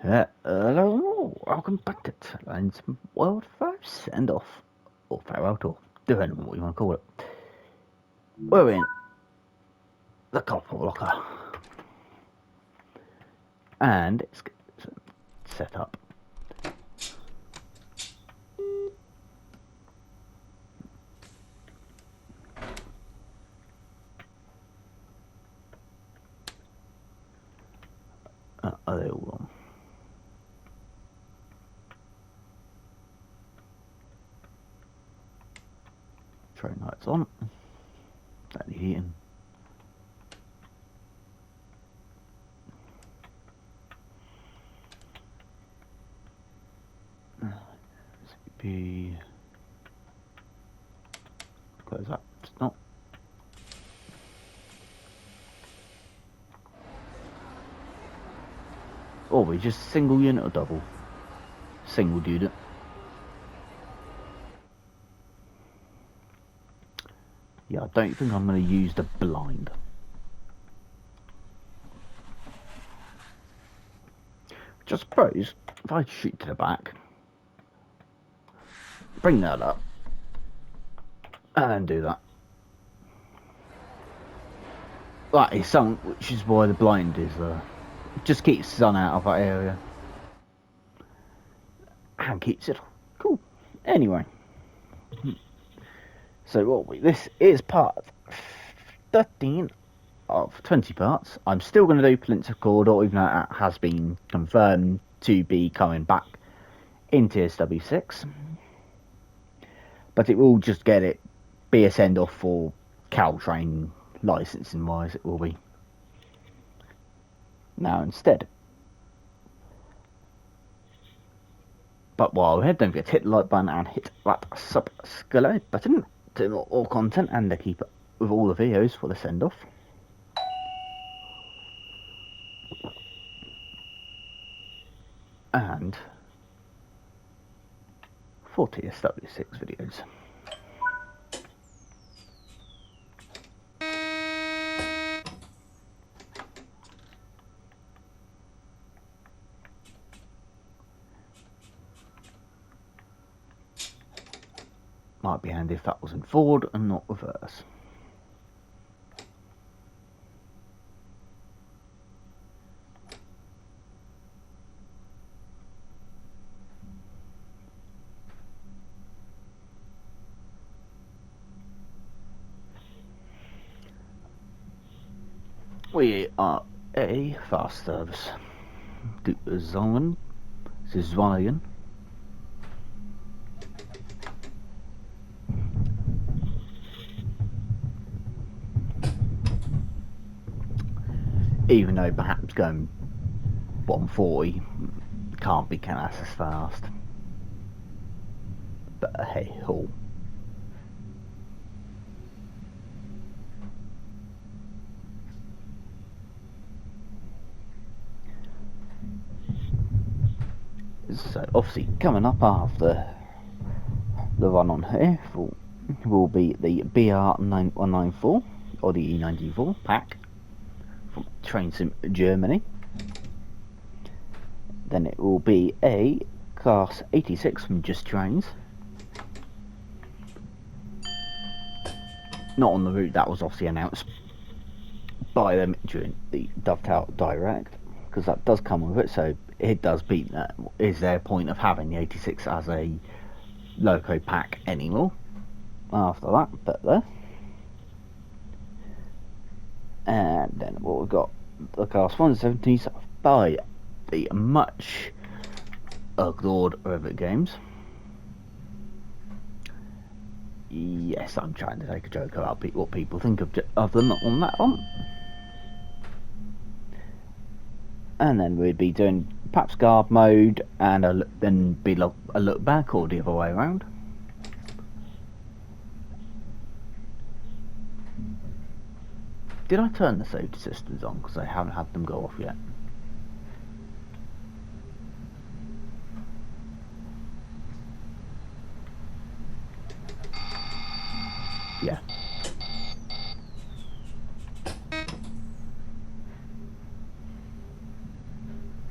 Hello, welcome back to Spoorlijn's World First Send Off, or Farewell Tour, depending on what you want to call it. We're in the copper locker, and it's set up. Are they all on? Train lights on. That heating. Be close that. Stop. Or we just single unit or double? Single unit. Yeah, I don't think I'm going to use the blind. Just suppose if I shoot to the back, bring that up, and then do that. That is something which is why the blind is there. Just keeps sun out of that area. And keeps it cool. Anyway. So this is part 13 of 20 parts. I'm still going to do Plinth of Corridor, even though it has been confirmed to be coming back in TSW6. But it will just be a send off for Caltrain licensing wise, it will be. Now instead. But while we're here, don't forget to hit the like button and hit that subscribe button to more content and to keep up with all the videos for the send off. And for TSW6 videos. Might be handy if that was in forward and not reverse. We are a fast service to Zwolle, even though perhaps going 140 can't be as fast, but hey ho. So obviously coming up after the run on here will be the BR9194 or the E94 pack from Train Sim Germany. Then it will be a Class 86 from Just Trains. Not on the route that was obviously announced by them during the Dovetail Direct, because that does come with it, so it does beat that. Is there a point of having the 86 as a loco pack anymore after that? But there. And then what we've got, the Class 170s by the much ignored Rivet Games. Yes, I'm trying to take a joke about what people think of them on that one. And then we'd be doing perhaps guard mode and then be a look back, or the other way around. Did I turn the safety systems on? Because I haven't had them go off yet. Yeah.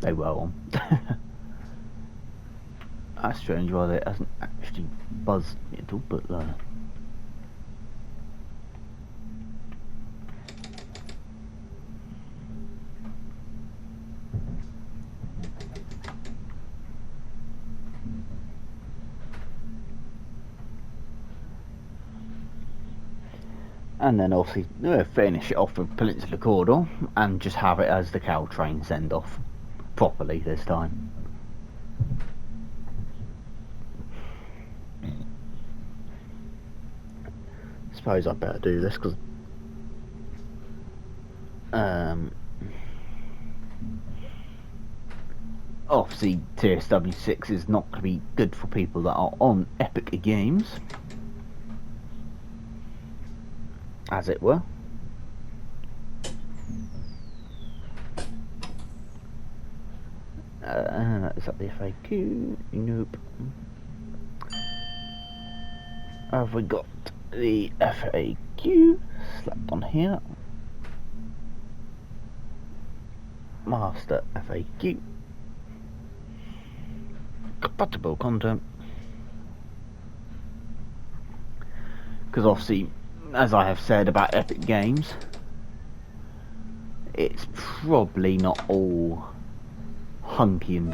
they were on. That's strange why it hasn't actually buzzed me at all, but and then obviously finish it off with Peninsula Corridor and just have it as the Caltrain send off properly this time. Suppose I better do this because obviously TSW6 is not going to be good for people that are on Epic Games, as it were. Is that the FAQ? Nope. Have we got the FAQ slapped on here? Master FAQ. Compatible content. Because obviously, as I have said about Epic Games, it's probably not all hunky and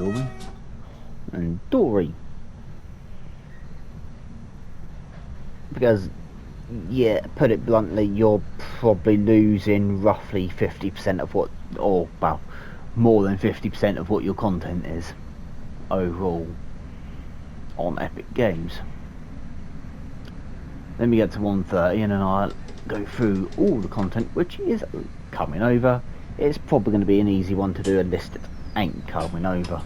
dory. Because, yeah, put it bluntly, you're probably losing roughly 50% of what, or well, more than 50% of what your content is overall on Epic Games. Then we get to 1:30 and then I'll go through all the content which is coming over. It's probably going to be an easy one to do, a list that ain't coming over.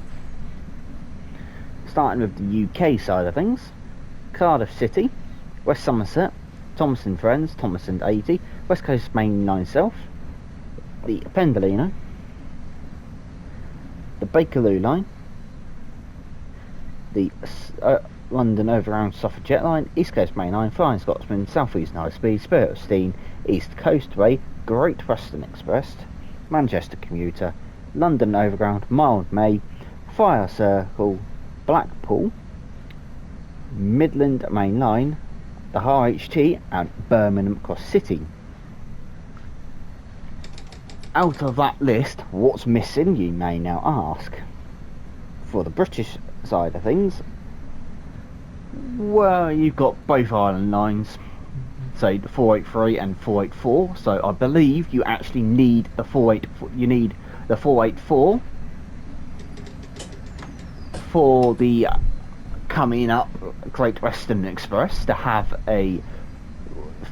Starting with the UK side of things, Cardiff City, West Somerset, Thomason Friends, Thomason 80, West Coast Main 9 South, the Pendolino, the Bakerloo line, the London Overground Suffolk Jet Line, East Coast Main 9, Flying Scotsman, South East High Speed, Spirit of Steam, East Coast Way, Great Western Express, Manchester Commuter, London Overground, Mild May, Fire Circle, Blackpool, Midland Main Line, the RHT and Birmingham Cross City. Out of that list, what's missing, you may now ask? For the British side of things, well, you've got both island lines, so the 483 and 484, so I believe you actually need the 484 for the coming up Great Western Express to have a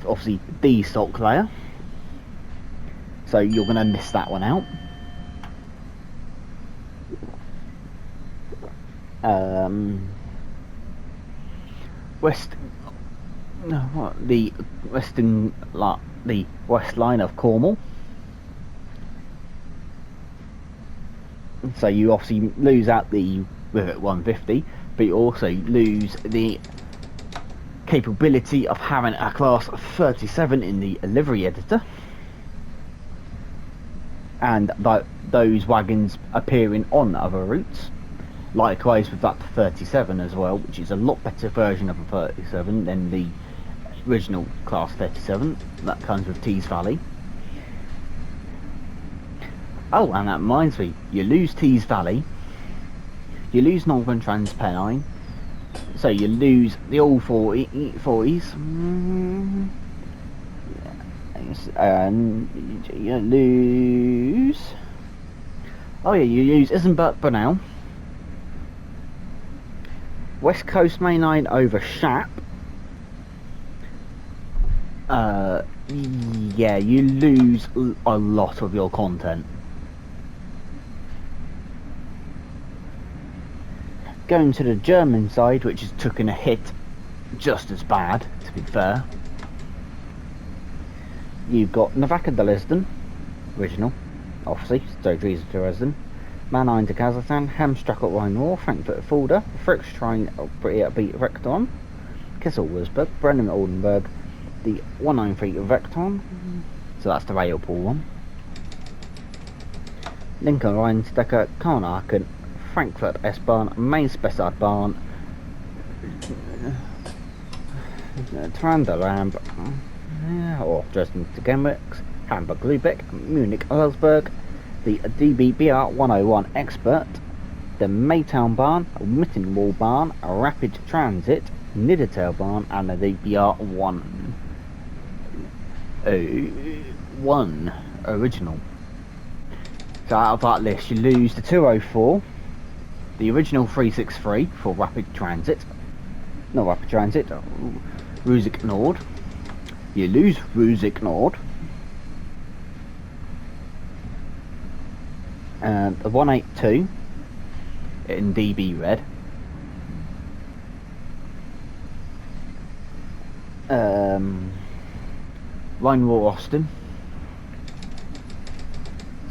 obviously D stock layer, so you're going to miss that one out. The west line of Cornwall, so you obviously lose out the Rivet 150, but you also lose the capability of having a class 37 in the livery editor, and those wagons appearing on other routes. Likewise with that 37 as well, which is a lot better version of a 37 than the original class 37 that comes with Tees Valley. Oh, and that reminds me, you lose Tees Valley, you lose Northern Transpennine, so you lose the all 40s, and you lose, oh yeah, you lose Isenburg Brunel, West Coast Main Line over Shap. Yeah, you lose a lot of your content. Going to the German side, which has taken a hit just as bad, to be fair. You've got Navaka to Lisbon, original, obviously, Sturgeries to Dresden, Mannheim to Kazakhstan, Hamstrack at Rhine-Moor, Frankfurt at Fulda, Frick's Train pretty upbeat Recton, Kessel Wurzburg, Brennan at Oldenburg, the 193 Vecton, so that's the rail pool one. Lincoln Rheinstecker, Karnaken, Frankfurt S-Bahn, Main Spessart-Bahn, Trandalamb, or Dresden to Genrix, Hamburg Lübeck, Munich Augsburg, the DBBR 101 Expert, the Maytown Bahn, Mittenwall Bahn, Rapid Transit, Niedertal Bahn, and the DBR 101 Original. So out of that list, you lose the 204, the original 363 for Rapid Transit, not Rapid Transit, Rusik Nord. You lose Rusik Nord, and the 182 in DB red. Rheinwall Austin.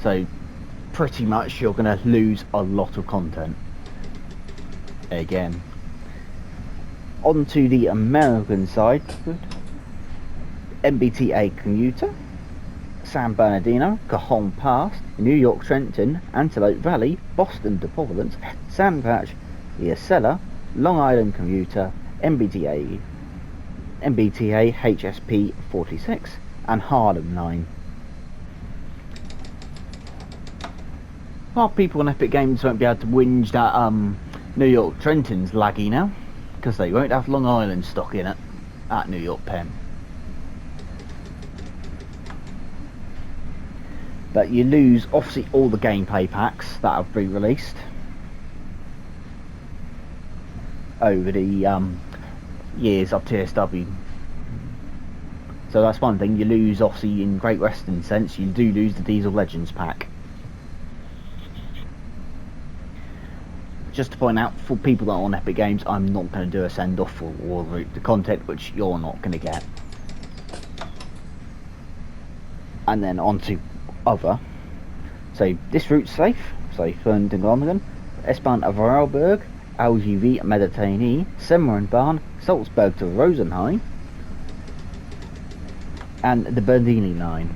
So pretty much you're going to lose a lot of content again. Onto the American side, MBTA Commuter, San Bernardino, Cajon Pass, New York Trenton, Antelope Valley, Boston to Providence, Sandpatch, the Acela, Long Island Commuter, MBTA HSP 46, and Harlem Line. Well, people on Epic Games won't be able to whinge that New York Trenton's laggy now, because they won't have Long Island stock in it at New York Penn. But you lose obviously all the gameplay packs that have been released over the years of TSW. So that's one thing. You lose obviously in Great Western sense. You do lose the Diesel Legends pack. Just to point out, for people that are on Epic Games, I'm not going to do a send off for all the content which you're not going to get. And then on to other. So this route's safe. So Fern to Groningen, S-Bahn of Vorarlberg, LGV Mediterranee, Semmeringbahn, Salzburg to Rosenheim, and the Bernini line.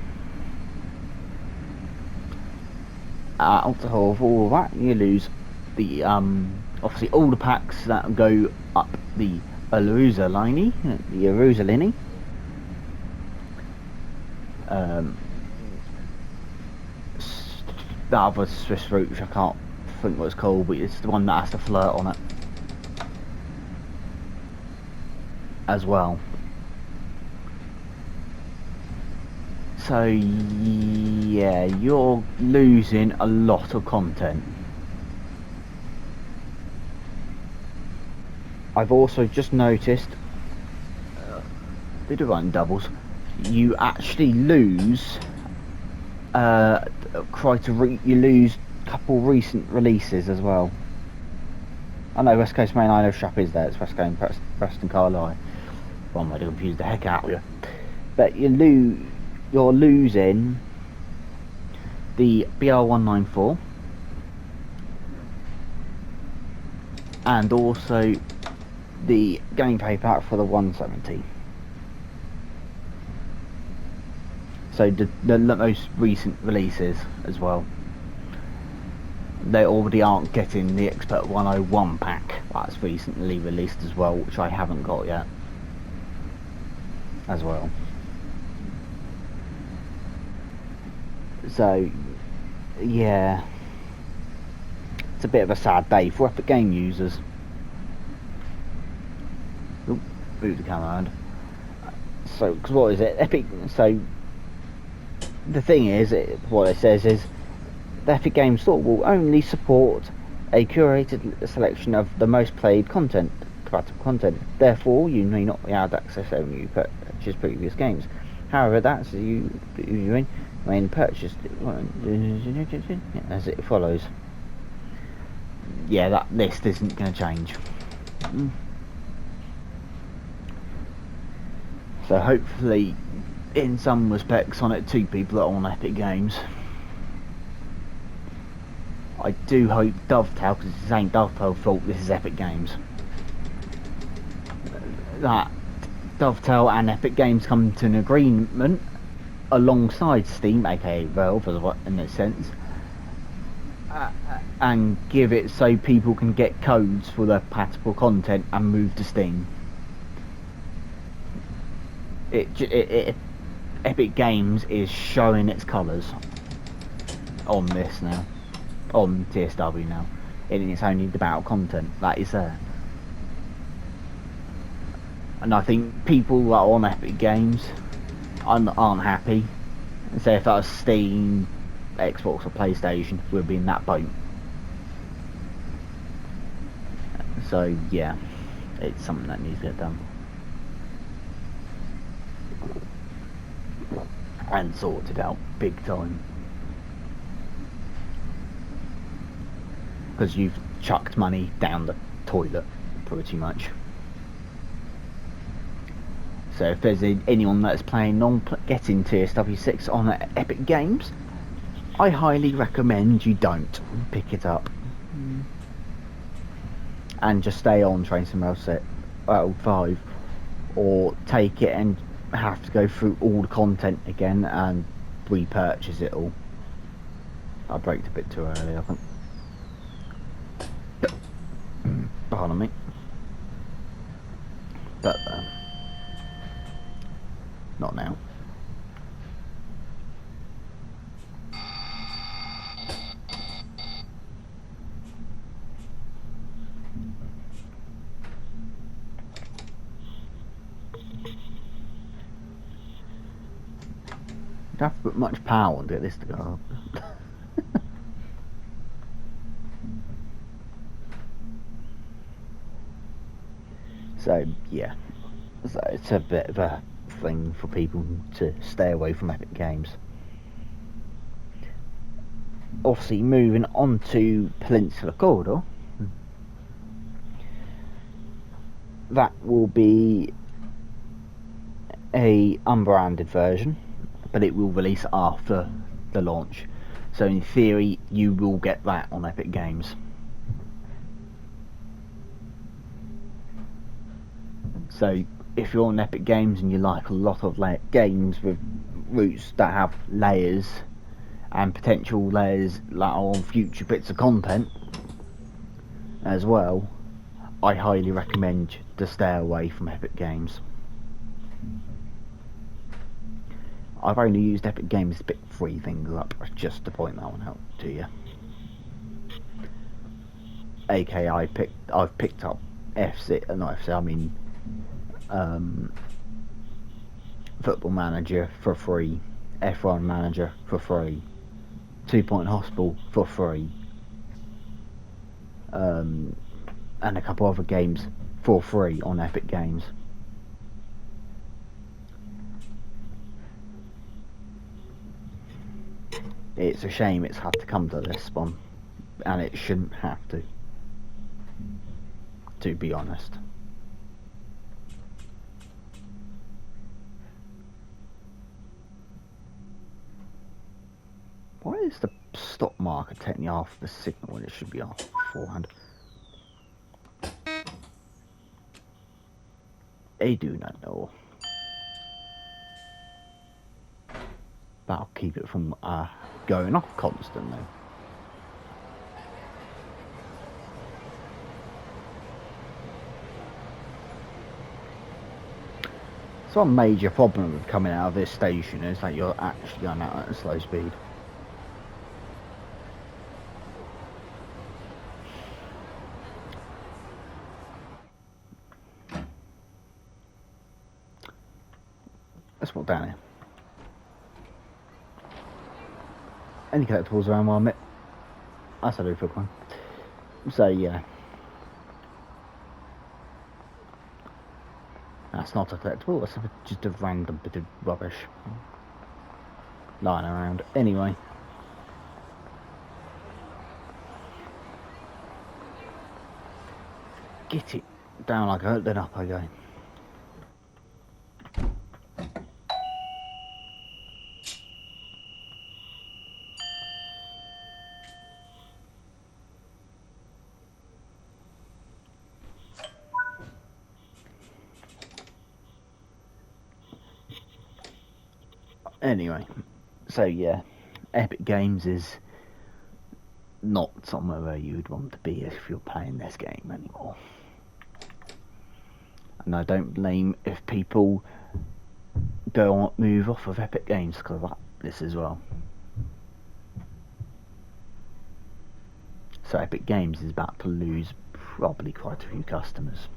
Out of all of that, you lose the obviously all the packs that go up the Jerusalem, the other Swiss route, which I can't think what it's called, but it's the one that has to flirt on it as well. So yeah, you're losing a lot of content. I've also just noticed, they do run doubles, you actually lose you lose a couple recent releases as well. I know West Coast Main Line Shop is there, it's West Coast Preston Carlisle. Well, I'm going to confuse the heck out of you. But you're losing the BR194 and also the gameplay pack for the 170. So the most recent releases as well. They already aren't getting the Expert 101 pack that's recently released as well, which I haven't got yet as well. So yeah, it's a bit of a sad day for Epic Game users. Oop, move the camera around. So, because what is it? Epic. So the thing is, what it says is the Epic Games Store will only support a curated selection of the most played content, compatible content. Therefore, you may not be able to access only you purchase previous games. However, that's you when purchased as it follows. Yeah, that list isn't going to change. So hopefully, in some respects, on it, 2 people that are on Epic Games. I do hope Dovetail, because this ain't Dovetail's fault, this is Epic Games, that Dovetail and Epic Games come to an agreement alongside Steam, aka Valve in a sense, and give it so people can get codes for their compatible content and move to Steam. Epic Games is showing its colours on this now, on TSW now, and it's only the battle content that is there. And I think people that are on Epic Games aren't happy. So if that was Steam, Xbox or PlayStation, we'd be in that boat. So yeah, it's something that needs to get done and sorted out big time, because you've chucked money down the toilet pretty much. So if there's anyone that's planning on getting TSW6 on Epic Games, I highly recommend you don't pick it up. And just stay on Train Sim Rail 5, or take it and have to go through all the content again and repurchase it all. I braked a bit too early, I think. Pardon me. But not now. You don't have to put much power to get this to go up. So yeah, so it's a bit of a thing for people to stay away from Epic Games. Obviously, moving on to Peninsula Corridor, that will be a unbranded version, but it will release after the launch. So in theory, you will get that on Epic Games. So if you're on Epic Games and you like a lot of games with routes that have layers and potential layers that are on future bits of content as well, I highly recommend to stay away from Epic Games. I've only used Epic Games to pick 3 things up, just to point that one out to you. AKA I've picked up Football Manager for free, F1 Manager for free, 2 Point Hospital for free, and a couple other games for free on Epic Games. It's a shame it's had to come to this one, and it shouldn't have to be honest. Why is the stop marker technically off the signal when it should be off beforehand? I do not know. That'll keep it from going off constantly. So a major problem with coming out of this station is that you're actually going out at a slow speed. Let's walk down here. Any collectibles around 1 minute? That's a do for one. So yeah. That's not a collectible, that's just a random bit of rubbish lying around. Anyway. Get it down like that, then up I go. Anyway, so yeah, Epic Games is not somewhere where you would want to be if you're playing this game anymore. And I don't blame if people move off of Epic Games because of this as well. So Epic Games is about to lose probably quite a few customers.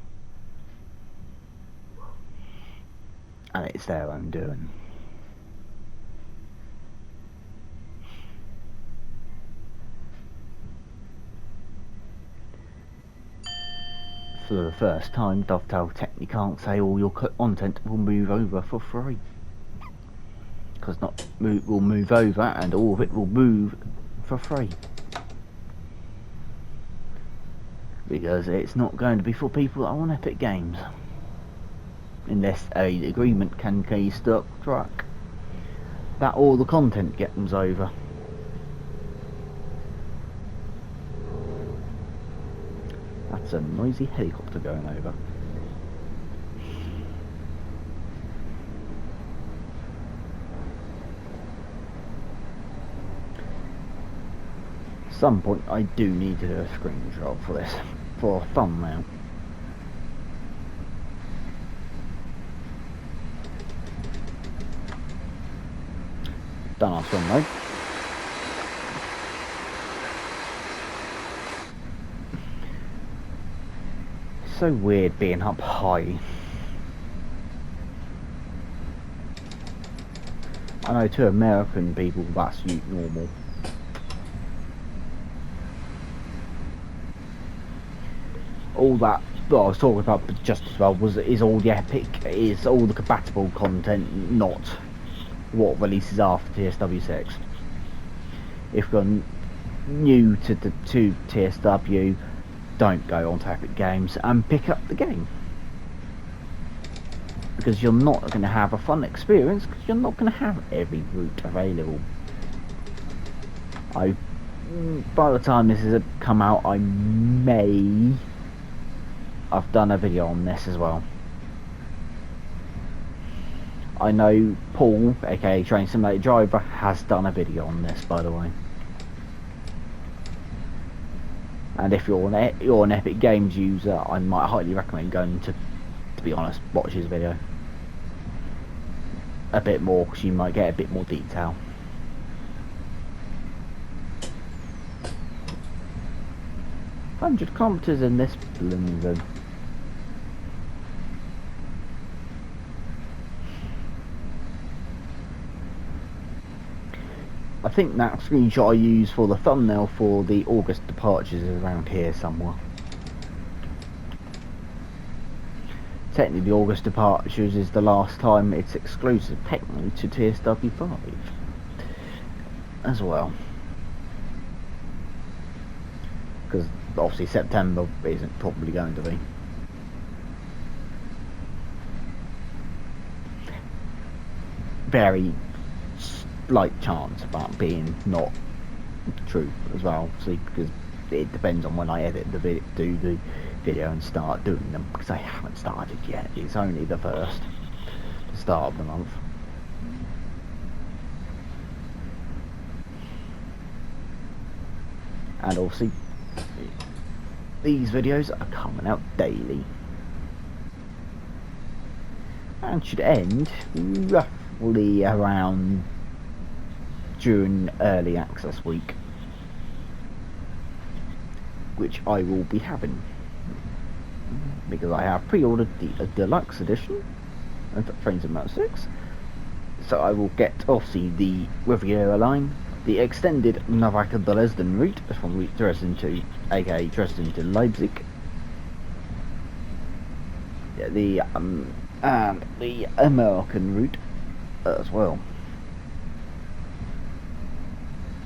And it's their own doing. For the first time, Dovetail technically can't say all your content will move over for free. Because will move over and all of it will move for free. Because it's not going to be for people that are on Epic Games. Unless an agreement can construct that all the content gets over. That's a noisy helicopter going over. At some point I do need to do a screenshot for this, for a thumbnail. Done our swim mode. So weird being up high. I know to American people that's normal. All that I was talking about just as well is all the Epic, is all the compatible content, not what releases after TSW6. If you're new to TSW, don't go onto Epic Games and pick up the game, because you're not going to have a fun experience, because you're not going to have every route available. By the time this has come out, I've done a video on this as well. I know Paul, aka Train Simulator Driver, has done a video on this, by the way. And if you're an Epic Games user, I might highly recommend going to be honest, watch his video a bit more, because you might get a bit more detail. $100 in this blooming. I think that screenshot I used for the thumbnail for the August departures is around here somewhere. Technically the August departures is the last time it's exclusive technically to TSW5 as well. Because obviously September isn't probably going to be. Very slight chance about being not true as well, see, because it depends on when I edit the do the video and start doing them, because I haven't started yet. It's only the start of the month. And obviously these videos are coming out daily and should end roughly around during early access week, which I will be having, because I have pre-ordered the deluxe edition of Train Simulator 6. So I will get obviously the Riviera line, the extended Navaca Dresden route from Dresden to, aka Dresden to Leipzig, and the American route as well,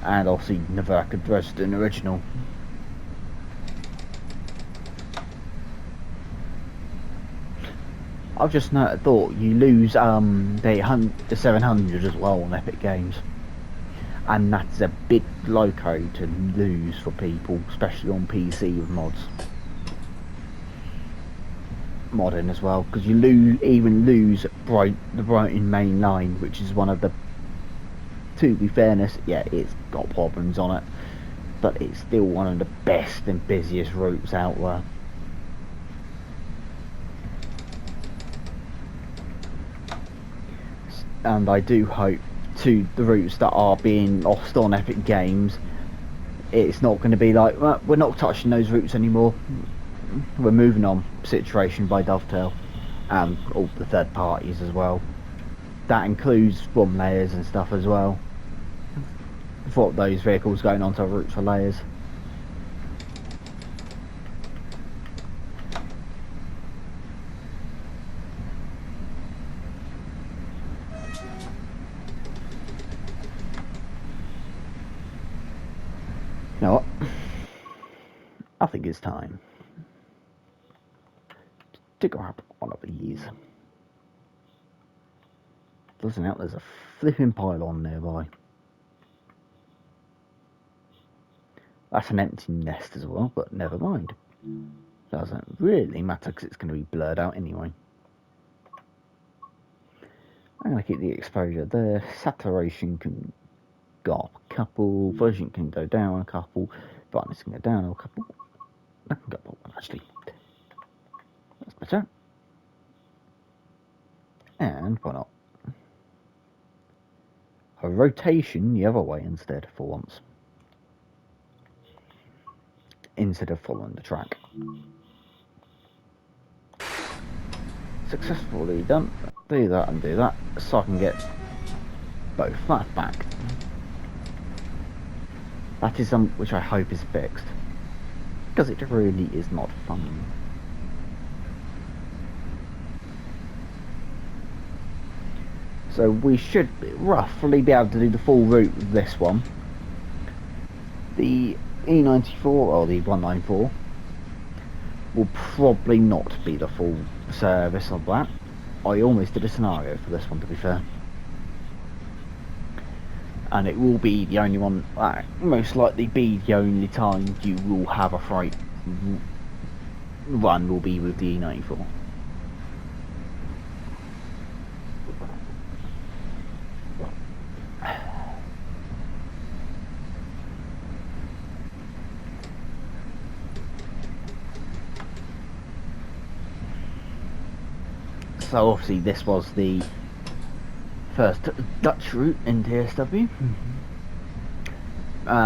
and obviously Navaca Dresden original. I've just thought you lose the 700 as well on Epic Games, and that's a big loco to lose for people, especially on PC with modding as well, because you lose the Brighton main line, which is one of the, to be fairness, yeah, it's got problems on it, but it's still one of the best and busiest routes out there. And I do hope to the routes that are being lost on Epic Games, it's not going to be like, well, we're not touching those routes anymore, we're moving on situation by Dovetail, and all the third parties as well. That includes from layers and stuff as well, for those vehicles going onto routes for layers. You know what? I think it's time to grab one of these. Listen out, there's a flipping pylon nearby. That's an empty nest as well, but never mind. Doesn't really matter because it's going to be blurred out anyway. I'm going to keep the exposure there. Saturation can go up a couple. Version can go down a couple. Brightness can go down a couple. I can go up one actually. That's better. And why not? A rotation the other way instead for once. Instead of following the track. Successfully done. Do that and do that so I can get both that back. That is something which I hope is fixed, because it really is not fun. So we should roughly be able to do the full route with this one. The E94 or the 194 will probably not be the full service of that. I almost did a scenario for this one, to be fair. And it will be the only one, most likely be the only time you will have a freight run will be with the E94. So obviously this was the first Dutch route in TSW.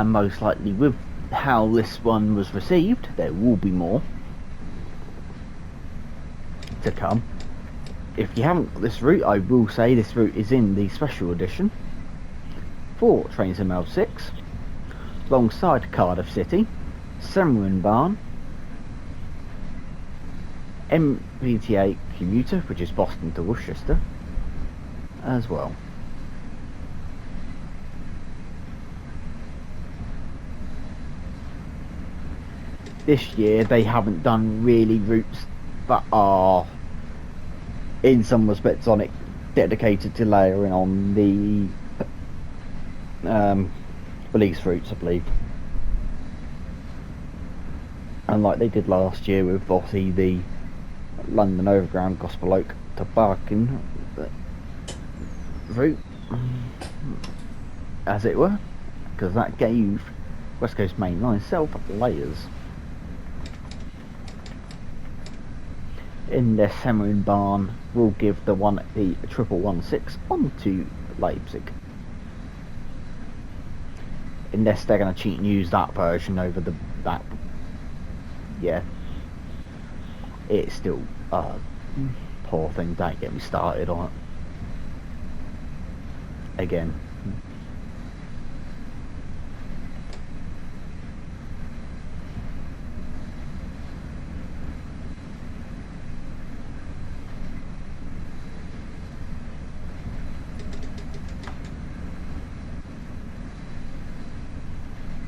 Most likely with how this one was received, there will be more to come. If you haven't got this route, I will say this route is in the special edition for Trains ML6, alongside Cardiff City, Semmering Barn, MBTA commuter, which is Boston to Worcester, as well. This year they haven't done really routes that are in some respects on it dedicated to layering on the police routes, I believe, and like they did last year with obviously the London Overground Gospel Oak to Barking route, as it were, because that gave West Coast Main Line itself layers. In their Semmering Barn will give the 116 onto Leipzig, unless they're going to cheat and use that version over that. Yeah, it's still poor thing. Don't get me started on it again.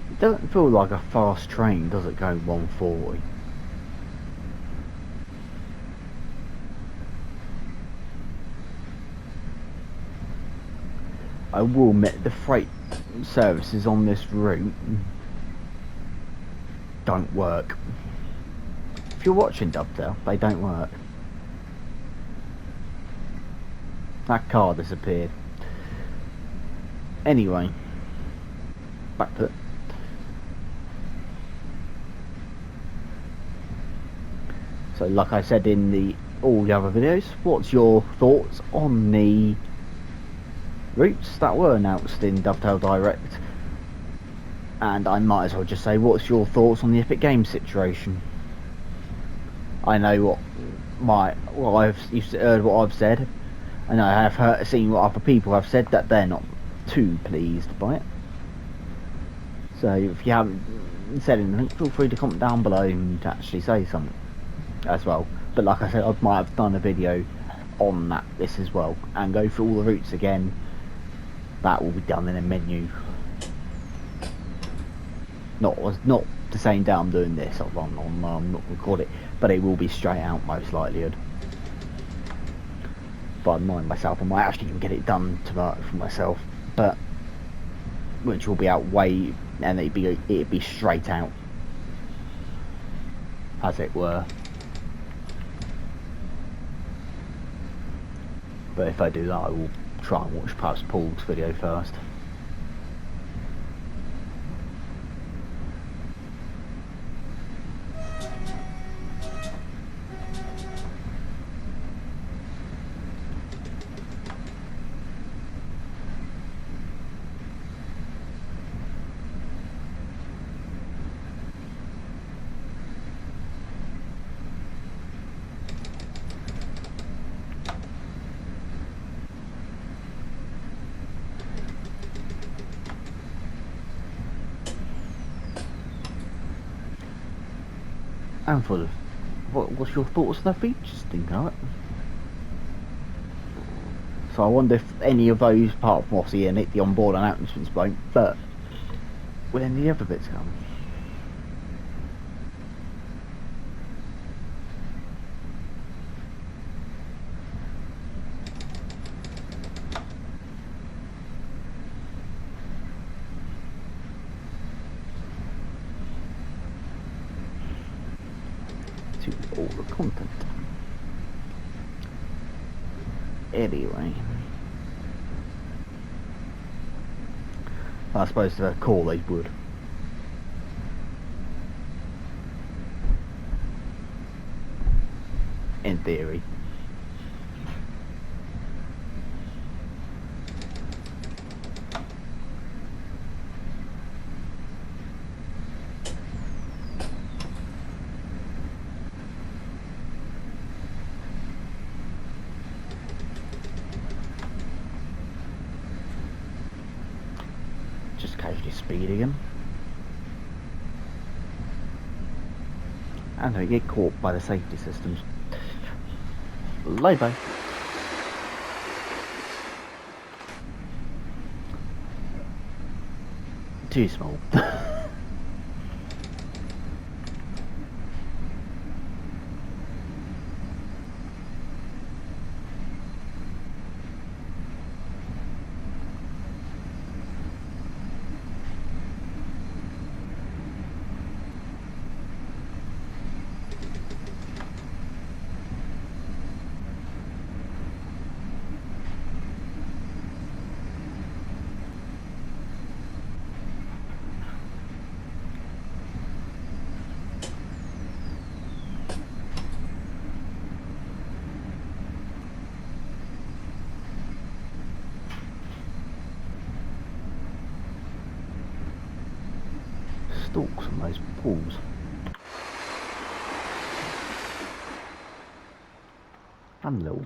It doesn't feel like a fast train, does it, go 140? I will admit the freight services on this route don't work. If you're watching Dovetail, they don't work. That car disappeared. Anyway, back to it. So like I said in all the other videos, what's your thoughts on the routes that were announced in Dovetail Direct? And I might as well just say, what's your thoughts on the Epic Games situation? I know what you've heard what I've said, and I have seen what other people have said, that they're not too pleased by it. So if you haven't said anything, feel free to comment down below and actually say something as well. But like I said, I might have done a video on this as well, and go through all the routes again. That will be done in a menu. Not the same day I'm doing this. I'm not record it, but it will be straight out most likely. But I mind myself, I might actually even get it done tonight for myself, but which will be out way, and it'd be straight out, as it were. But if I do that, I will try and watch perhaps Paul's video first. And for what's your thoughts on the features thing, right? So I wonder if any of those, apart from obviously the onboard announcements, won't, but will any other bits come? To all the content. Anyway, I suppose to call they would. In theory. Just casually speeding him. And they get caught by the safety systems. Lobo. Too small. Stalks on those pools. And little.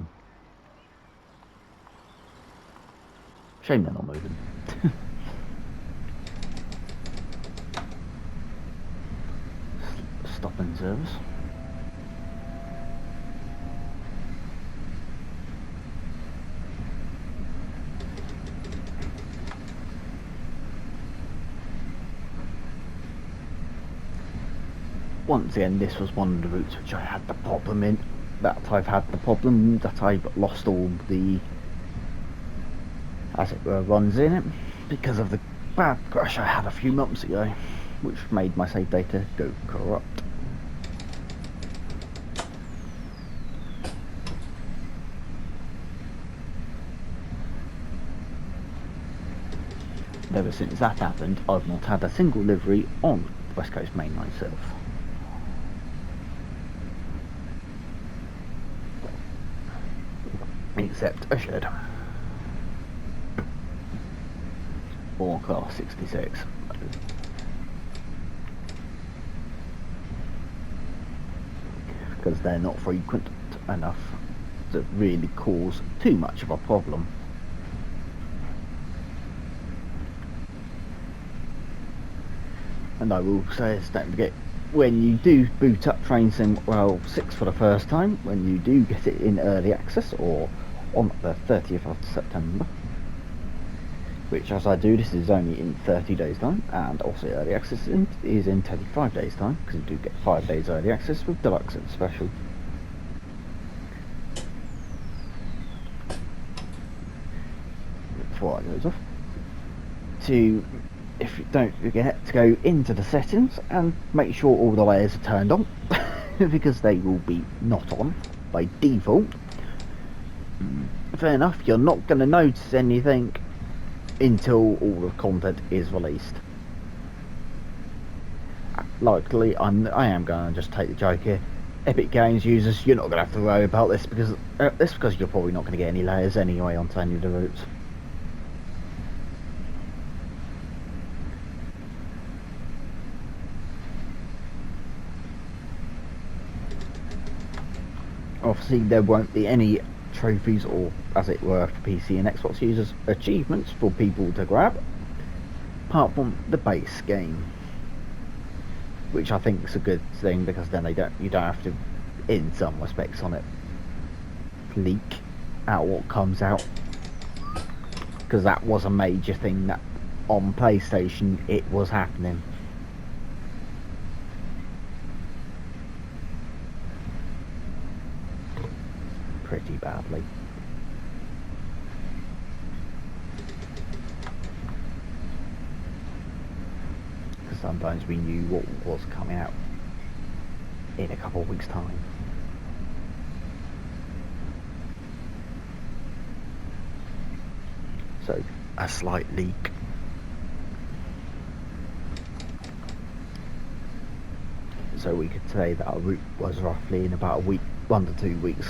Shame they're not moving. Stop in service. Once again, this was one of the routes which I had the problem in. That I've lost all the, as it were, runs in it because of the bad crash I had a few months ago, which made my save data go corrupt. Ever since that happened, I've not had a single livery on the West Coast Main Line itself. except I should. Or class 66. Because they're not frequent enough to really cause too much of a problem. And I will say, don't forget, when you do boot up Train Sim Well 6 for the first time, when you do get it in early access, or on the 30th of September, which as I do, this is only in 30 days time, and also early access is in 35 days time, because you do get 5 days early access with Deluxe and Special. Before it goes off, if you don't forget to go into the settings and make sure all the layers are turned on, because they will be not on by default. Fair enough, you're not going to notice anything until all the content is released. Likely, I am going to just take the joke here. Epic Games users, you're not going to have to worry about this because you're probably not going to get any layers anyway on any of the routes. Obviously, there won't be any trophies or, as it were, for PC and Xbox users, achievements for people to grab, apart from the base game, which I think is a good thing because then you don't have to, in some respects, on it leak out what comes out, because that was a major thing that on PlayStation it was happening. Pretty badly. Because sometimes we knew what was coming out in a couple of weeks' time. So, a slight leak. So we could say that our route was roughly in about a week, 1 to 2 weeks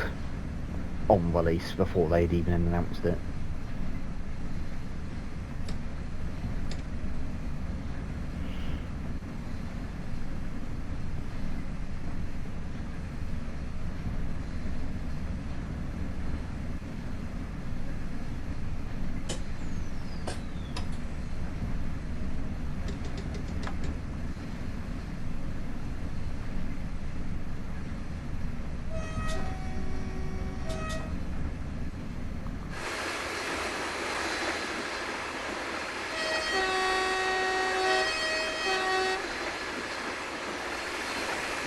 on release before they'd even announced it.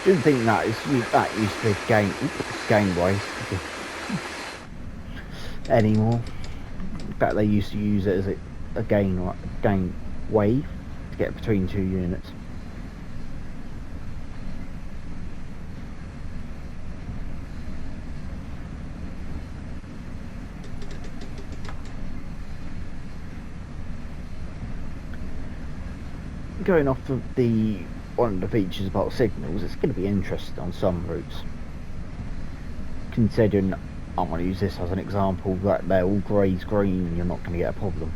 I didn't think that used to be Gameway anymore. In fact, they used to use it as a Gameway to get between 2 units. Going off of one of the features about signals, it's going to be interesting on some routes. Considering, I'm going to use this as an example, that they're all greys green and you're not going to get a problem.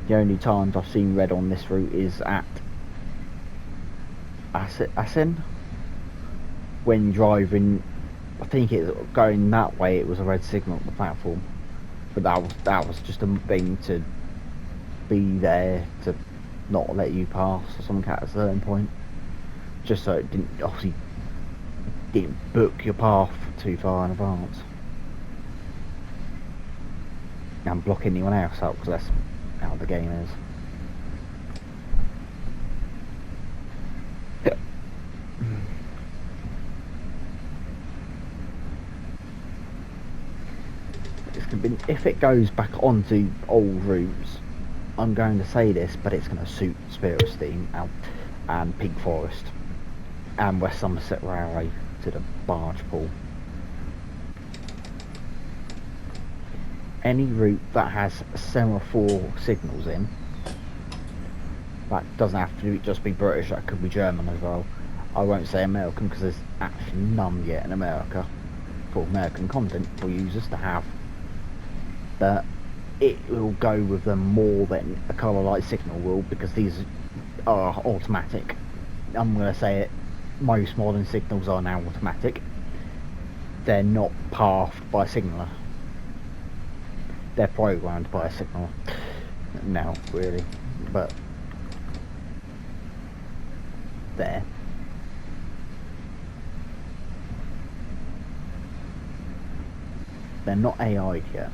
The only times I've seen red on this route is at Assen. When driving, I think it's going that way, it was a red signal on the platform. But that was just a thing to be there to not let you pass or something at a certain point, just so it didn't book your path too far in advance and block anyone else out, because that's how the game is. It's gonna be, if it goes back onto old routes, I'm going to say this, but it's going to suit Spirit of Steam out and Peak Forest and West Somerset Railway to the barge pool. Any route that has semaphore signals in, that doesn't have to just be British, that could be German as well. I won't say American because there's actually none yet in America. for American content for users to have, but it will go with them more than a colour light signal will, because these are automatic. I'm going to say it, most modern signals are now automatic. They're not pathed by a signaller. They're programmed by a signaller now, really. But there. They're not AI'd yet,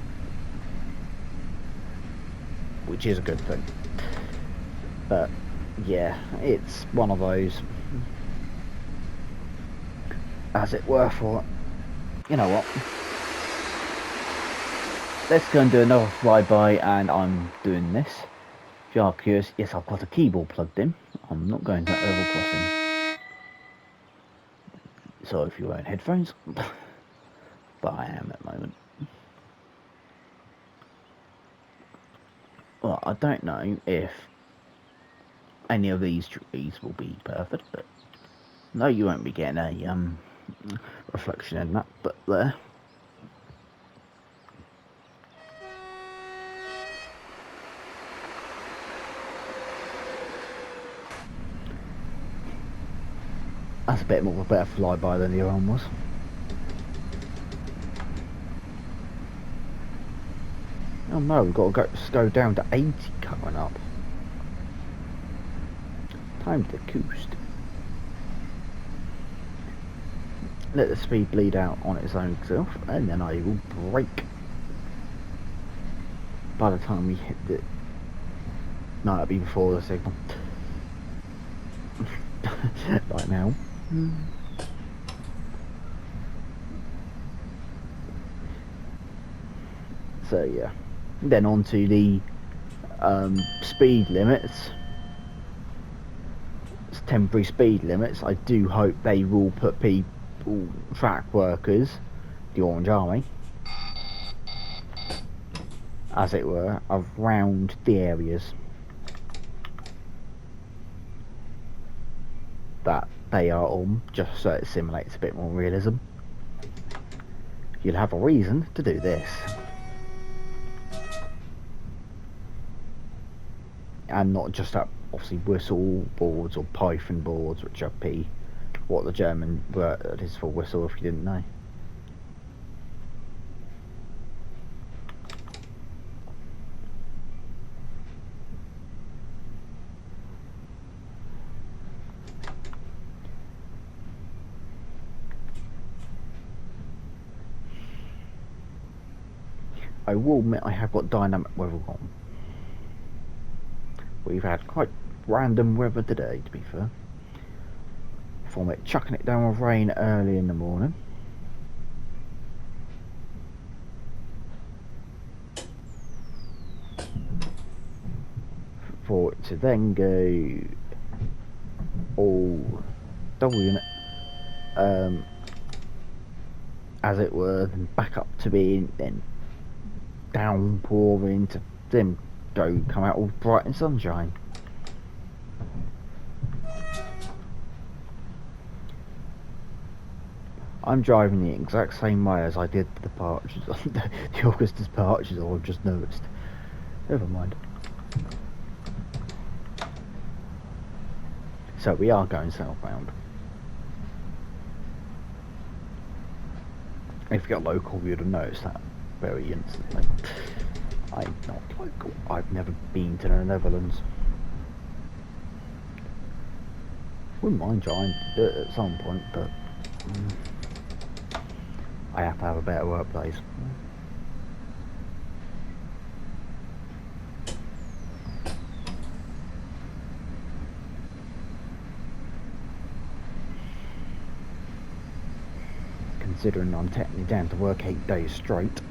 which is a good thing. But yeah, it's one of those, as it were, for, you know what, let's go and do another flyby, and I'm doing this. If you are curious, yes, I've got a keyboard plugged in. I'm not going to Level Crossing, so if you own headphones, but I am at the moment. Well, I don't know if any of these trees will be perfect, but no, you won't be getting a reflection in that, but there. That's a bit more of a better flyby than the other one was. Oh no, we've got to go down to 80 coming up. Time to coast. Let the speed bleed out on its own self, and then I will brake. By the time we hit the... No, that'll be before the signal. Like now. So yeah. Then on to the speed limits. It's temporary speed limits. I do hope they will put people, track workers, the Orange Army, as it were, around the areas that they are on, just so it simulates a bit more realism. You'll have a reason to do this. And not just at, obviously, whistle boards or Python boards, which are P, what the German word is for whistle, if you didn't know. I will admit I have got dynamic weather on. We've had quite random weather today, to be fair. From it chucking it down with rain early in the morning, for it to then go all double unit, as it were, then back up to being then downpouring, to then come out all bright and sunshine. I'm driving the exact same way as I did the departures, the August departures, or I've just noticed. Never mind. So we are going southbound. If you're local, you'd have noticed that very instantly. I'm not local. I've never been to the Netherlands. Wouldn't mind trying to do it at some point, but I have to have a better workplace. Considering I'm technically down to work 8 days straight,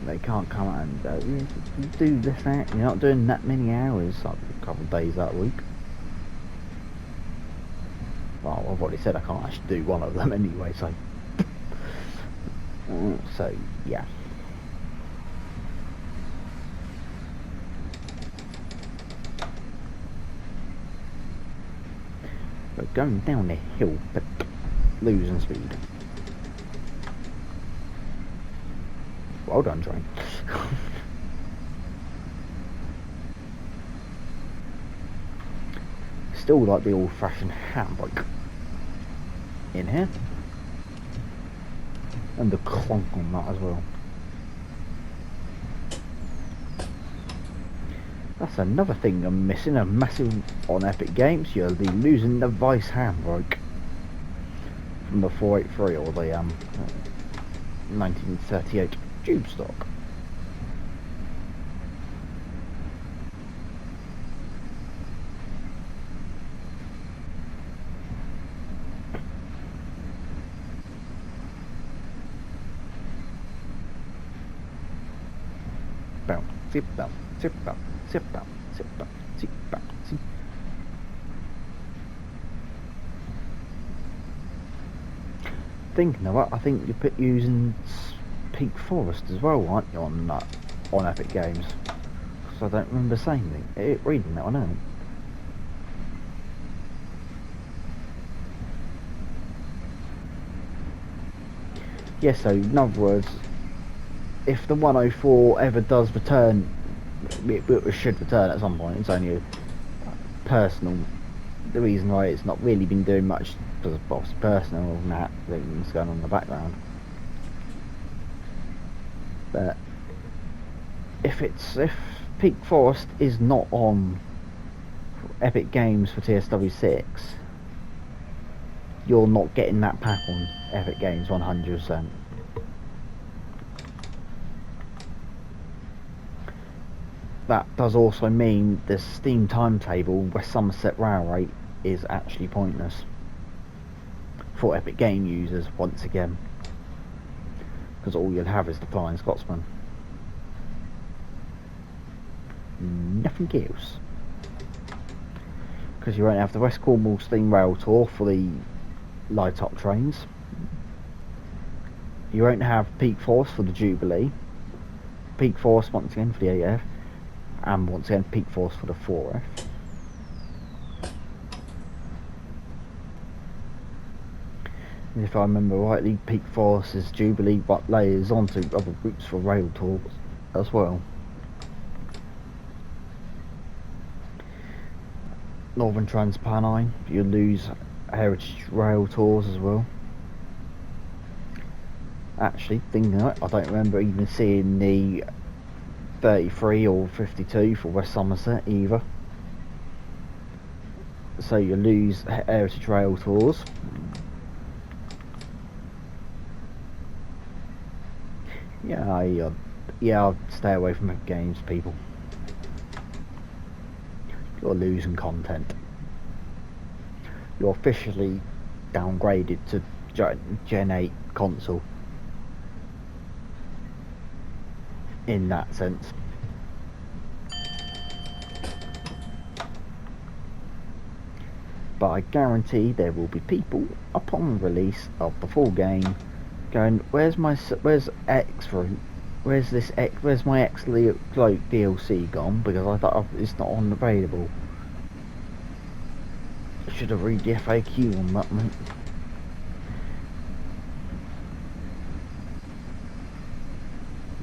they can't come out and you do this, that. You're not doing that many hours, like a couple of days that week. Well, I've already said I can't actually do one of them anyway, so so yeah. But going down the hill, but losing speed. Well done, train. Still like the old-fashioned handbrake in here, and the clonk on that as well. That's another thing I'm missing, a massive on Epic Games. You'll be losing the vice handbrake from the 483 or the 1938 tube stock. Bounce, zip bounce, zip bounce, zip bounce, zip bounce, zip bounce, zip. Thinking of it, I think you're using Peak Forest as well, aren't you, on Epic Games? Because I don't remember saying it, reading that one out. Yeah, so in other words, if the 104 ever does return, it should return at some point. It's only a personal. The reason why it's not really been doing much because of boss personal and that things going on in the background. But if Peak Forest is not on Epic Games for TSW6, you're not getting that pack on Epic Games 100%. That does also mean the Steam timetable West Somerset Railway is actually pointless for Epic Game users once again, because all you'll have is the Flying Scotsman. Nothing else. Because you won't have the West Cornwall Steam Rail Tour for the light up trains. You won't have Peak Force for the Jubilee. Peak Force once again for the 8F. And once again Peak Force for the 4F. And if I remember rightly, Peak Force's Jubilee layers onto other routes for rail tours as well. Northern Transpennine, you lose Heritage Rail Tours as well. Actually, thinking of it, I don't remember even seeing the 33 or 52 for West Somerset either. So you lose Heritage Rail Tours. Yeah, I'll stay away from Epic Games, people. You're losing content. You're officially downgraded to Gen 8 console in that sense. But I guarantee there will be people upon release of the full game going, where's X route? Where's my X Cloak DLC gone? Because I thought it's not on available. Should have read the FAQ on that, mate.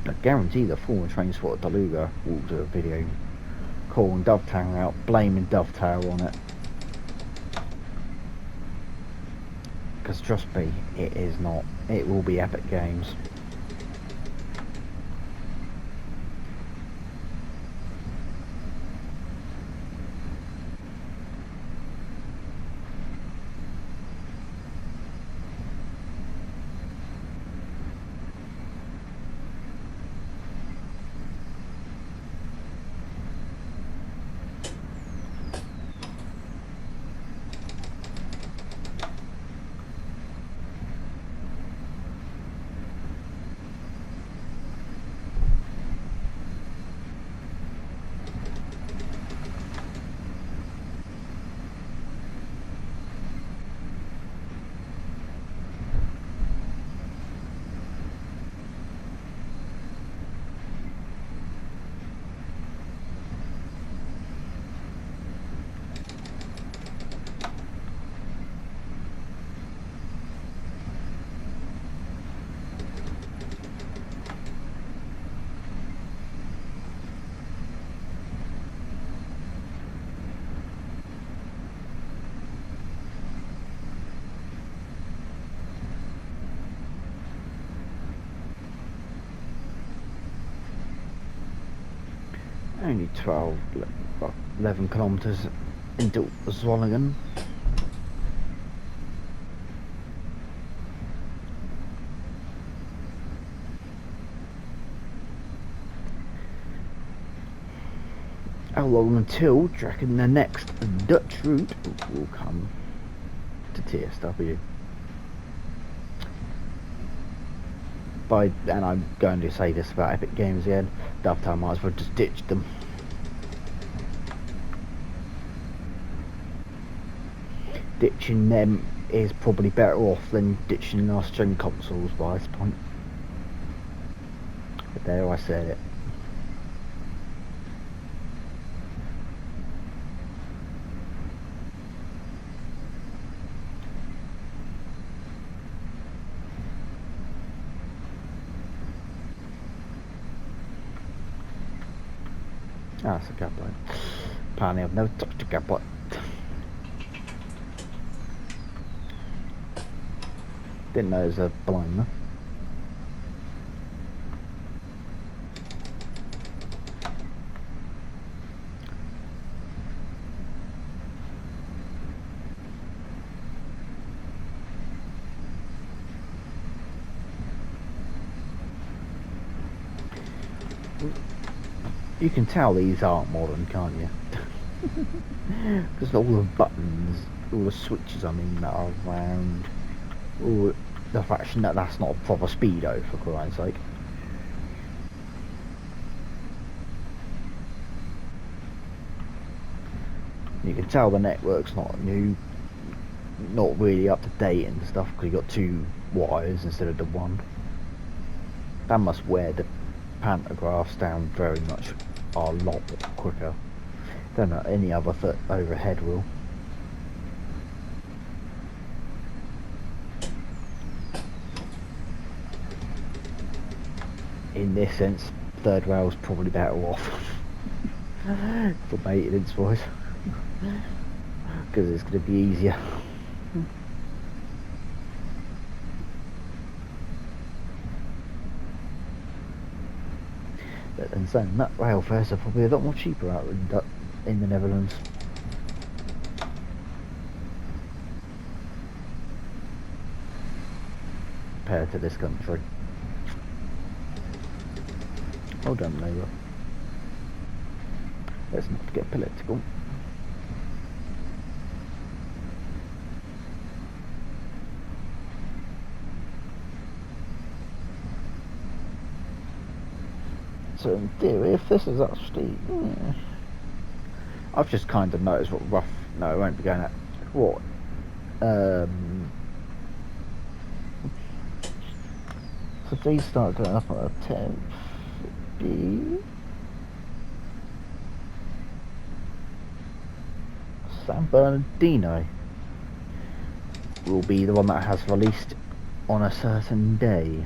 I guarantee the former Transport Deluga will do a video calling Dovetail out, blaming Dovetail on it. Because trust me, it is not. It will be Epic Games. only 11 kilometres into Zwolle. How long until, do you reckon, the next Dutch route will come to TSW? And I'm going to say this about Epic Games again, Dovetail might as well just ditch them. Ditching them is probably better off than ditching our string consoles by this point. But there, I said it. Ah, that's a gablet. Apparently I've never touched a gablet. Didn't know it was a blind though. You can tell these aren't modern, can't you? Because all the buttons, all the switches, I mean, that are around, all the fact that that's not a proper speedo, for crying sake. You can tell the network's not new, not really up to date and stuff, because you got 2 wires instead of the 1. That must wear the pantographs down very much a lot quicker than any other overhead will. In this sense, third rail's probably better off for maintenance wise, because it's going to be easier. And saying that, rail fares are probably a lot more cheaper out in the Netherlands. Compared to this country. Hold on, Labour. Let's not get political. So in theory, if this is actually, I've just kind of noticed what rough. No, it won't be going at what. So if these start going up on the 10th, be San Bernardino will be the one that has released on a certain day.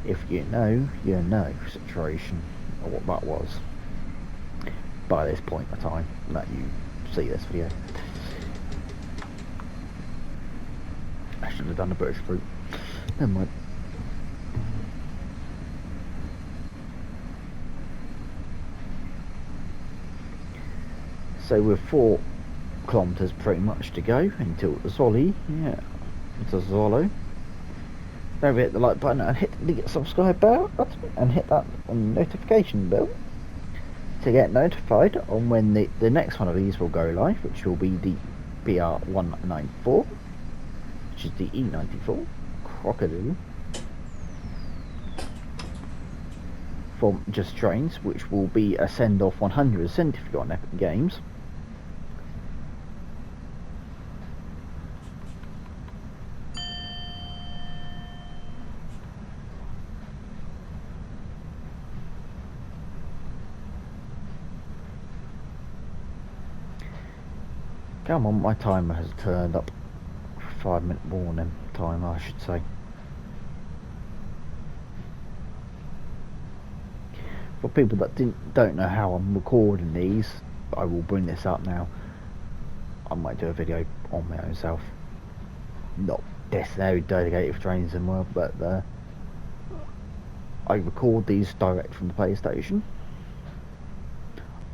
If you know situation, or what that was by this point in time that you see this video. I should have done the British route. Never mind. So we're 4 kilometres pretty much to go until Zwolle. Yeah, into Zwolle. Don't hit the like button and hit the subscribe bell and hit that notification bell to get notified on when the next one of these will go live, which will be the BR194, which is the E94 Crocodile from Just Trains, which will be a send off 100% if you've got an Epic Games. Come on, my timer has turned up. 5-minute warning timer, I should say. For people that don't know how I'm recording these, I will bring this up now. I might do a video on my own self. Not necessarily dedicated for trains and world, but I record these direct from the PlayStation.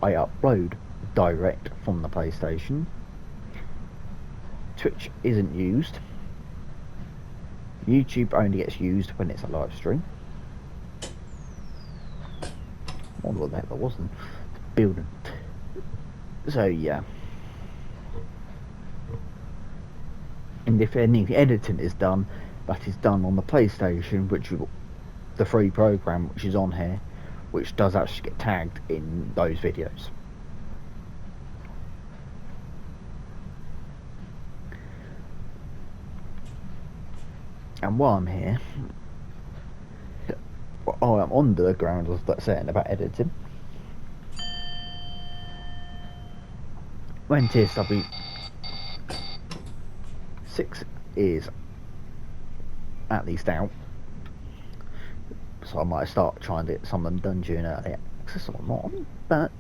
I upload direct from the PlayStation. Twitch isn't used. YouTube only gets used when it's a live stream. I wonder what the heck that was then. Building. So yeah. And if any editing is done, that is done on the PlayStation, which is the free program which is on here, which does actually get tagged in those videos. And while I'm here, I am on the ground of that saying about editing. When TSW 6 is at least out, so I might start trying to get some of them done during early access or not. But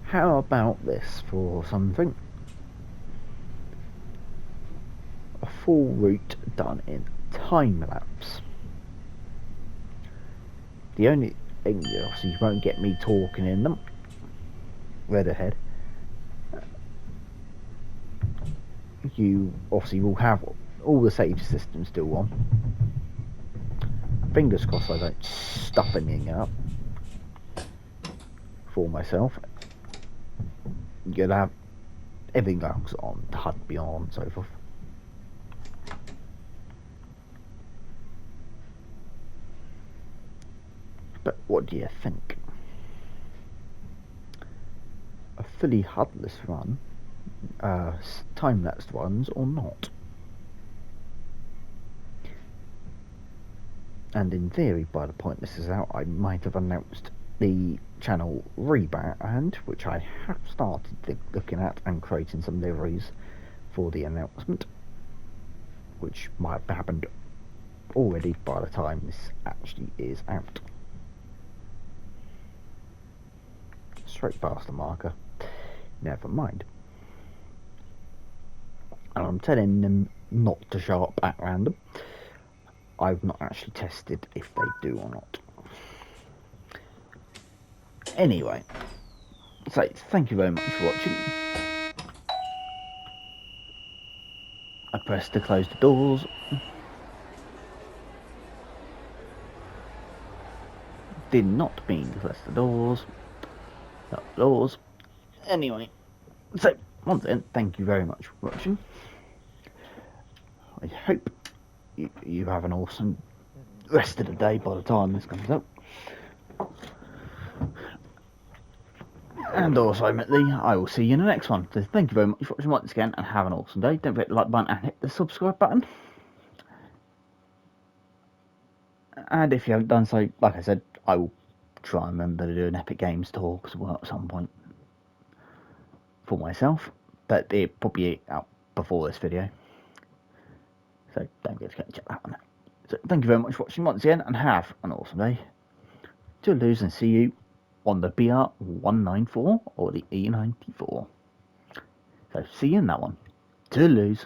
how about this for something? A full route done in time lapse. The only thing, obviously, you won't get me talking in them. Read ahead. You obviously will have all the save systems still on. Fingers crossed I don't stuff anything up for myself. You'll have everything else on, the HUD beyond and so forth. But what do you think? A fully HUDless run, time-lapsed ones or not? And in theory, by the point this is out, I might have announced the channel rebrand, which I have started looking at and creating some liveries for the announcement, which might have happened already by the time this actually is out. Straight past the marker. Never mind. And I'm telling them not to show up at random. I've not actually tested if they do or not. Anyway, so thank you very much for watching. I pressed to close the doors. Did not mean to close the doors. Not the doors. Anyway, so once again, thank you very much for watching. I hope you have an awesome rest of the day by the time this comes up. And also, ultimately, I will see you in the next one. So thank you very much for watching once again, and have an awesome day. Don't forget the like button and hit the subscribe button. And if you haven't done so, like I said, I will try and remember to do an Epic Games talk as well at some point for myself. But it'll probably be out before this video. So don't forget to go check that one out. So thank you very much for watching once again, and have an awesome day. Toodaloo, and see you on the BR194 or the E94. So see you in that one. Toodaloo.